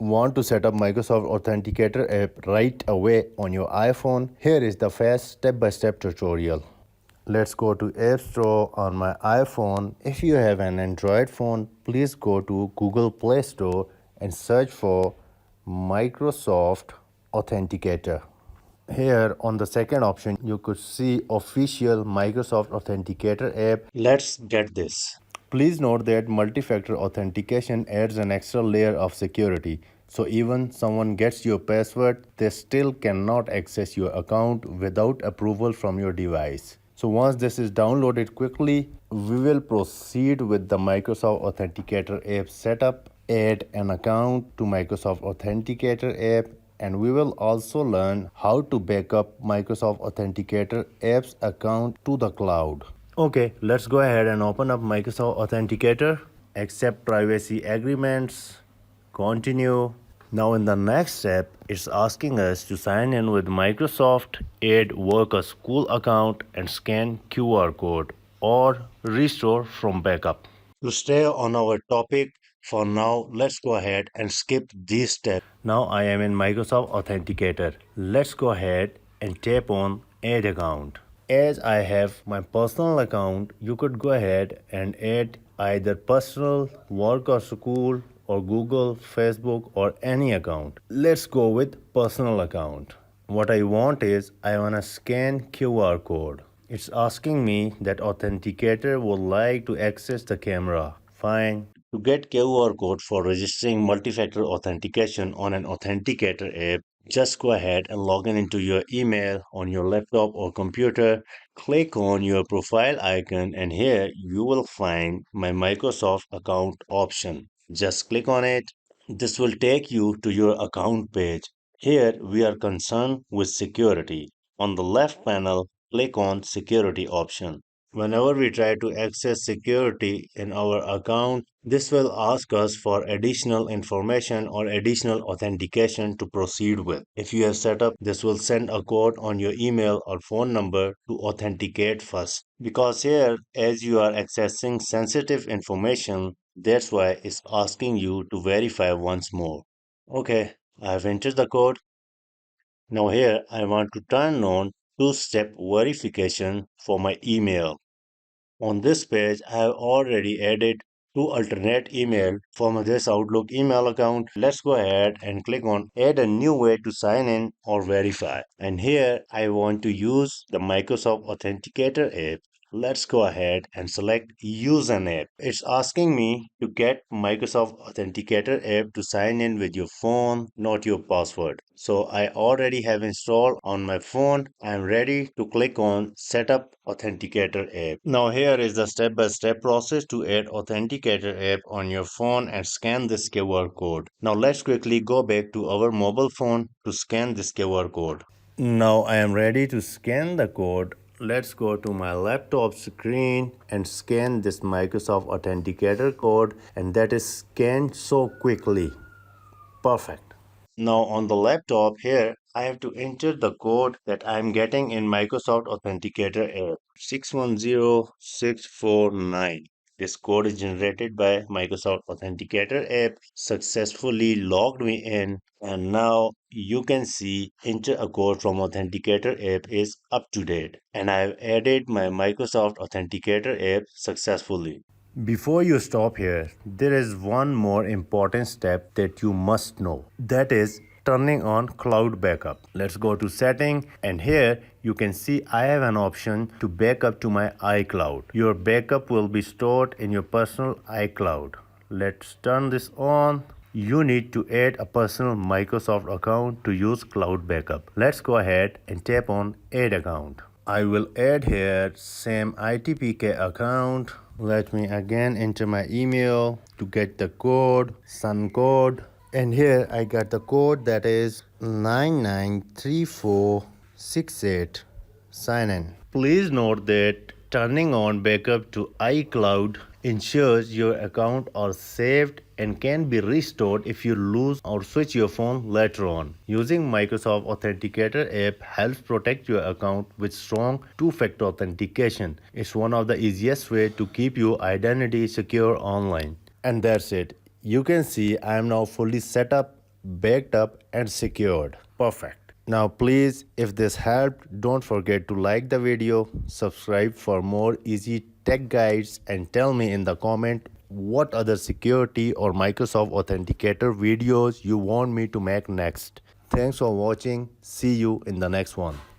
Want to set up Microsoft Authenticator app right away on your iPhone? Here is the fast step-by-step tutorial. Let's go to App Store on my iPhone. If you have an Android phone, please go to Google Play Store and search for Microsoft Authenticator. Here on the second option, you could see official Microsoft Authenticator app. Let's get this. Please note that multi-factor authentication adds an extra layer of security. So even someone gets your password, they still cannot access your account without approval from your device. So once this is downloaded quickly, we will proceed with the Microsoft Authenticator app setup. Add an account to Microsoft Authenticator app, and we will also learn how to back up Microsoft Authenticator app's account to the cloud. Okay, let's go ahead and open up Microsoft Authenticator, accept privacy agreements, continue. Now in the next step, it's asking us to sign in with Microsoft, add work or school account, and scan QR code or restore from backup. To stay on our topic, for now, let's go ahead and skip these steps. Now I am in Microsoft Authenticator. Let's go ahead and tap on Add Account. As I have my personal account, you could go ahead and add either personal, work or school, or Google, Facebook, or any account. Let's go with personal account. What I want is I want to scan QR code. It's asking me that Authenticator would like to access the camera. Fine. To get QR code for registering multi-factor authentication on an Authenticator app, just go ahead and log in into your email on your laptop or computer. Click on your profile icon, and here you will find my Microsoft account option. Just click on it. This will take you to your account page. Here we are concerned with security. On the left panel, click on Security option. Whenever we try to access security in our account, this will ask us for additional information or additional authentication to proceed with. If you have set up, this will send a code on your email or phone number to authenticate first. Because here, as you are accessing sensitive information, that's why it's asking you to verify once more. Okay, I have entered the code. Now here I want to turn on two-step verification for my email. On this page, I have already added two alternate email from this Outlook email account. Let's go ahead and click on add a new way to sign in or verify. And here I want to use the Microsoft Authenticator app. Let's go ahead and select use an app. It's asking me to get Microsoft Authenticator app to sign in with your phone, not your password. So I already have installed on my phone. I'm ready to click on setup Authenticator app. Now here is the step-by-step process to add Authenticator app on your phone and scan this QR code. Now let's quickly go back to our mobile phone to scan this QR code. Now I am ready to scan the code. Let's go to my laptop screen and scan this Microsoft Authenticator code, and that is scanned so quickly. Perfect. Now on the laptop here, I have to enter the code that I am getting in Microsoft Authenticator app 610649. This code is generated by Microsoft Authenticator app, successfully logged me in, and now you can see enter a code from Authenticator app is up to date, and I have added my Microsoft Authenticator app successfully. Before you stop here, there is one more important step that you must know. That is turning on cloud backup. Let's go to setting, and here you can see I have an option to back up to my iCloud. Your backup will be stored in your personal iCloud. Let's turn this on. You need to add a personal Microsoft account to use cloud backup. Let's go ahead and tap on add account. I will add here same ITPK account. Let me again enter my email to get the code, sun code. And here I got the code that is 993468. Sign in. Please note that turning on backup to iCloud ensures your account are saved and can be restored if you lose or switch your phone later on. Using Microsoft Authenticator app helps protect your account with strong two-factor authentication. It's one of the easiest way to keep your identity secure online. And that's it. You can see I am now fully set up. backed up and secured. Perfect. Now please, if this helped, don't forget to like the video, subscribe for more easy tech guides, and tell me in the comment what other security or Microsoft Authenticator videos you want me to make next. Thanks for watching. See you in the next one.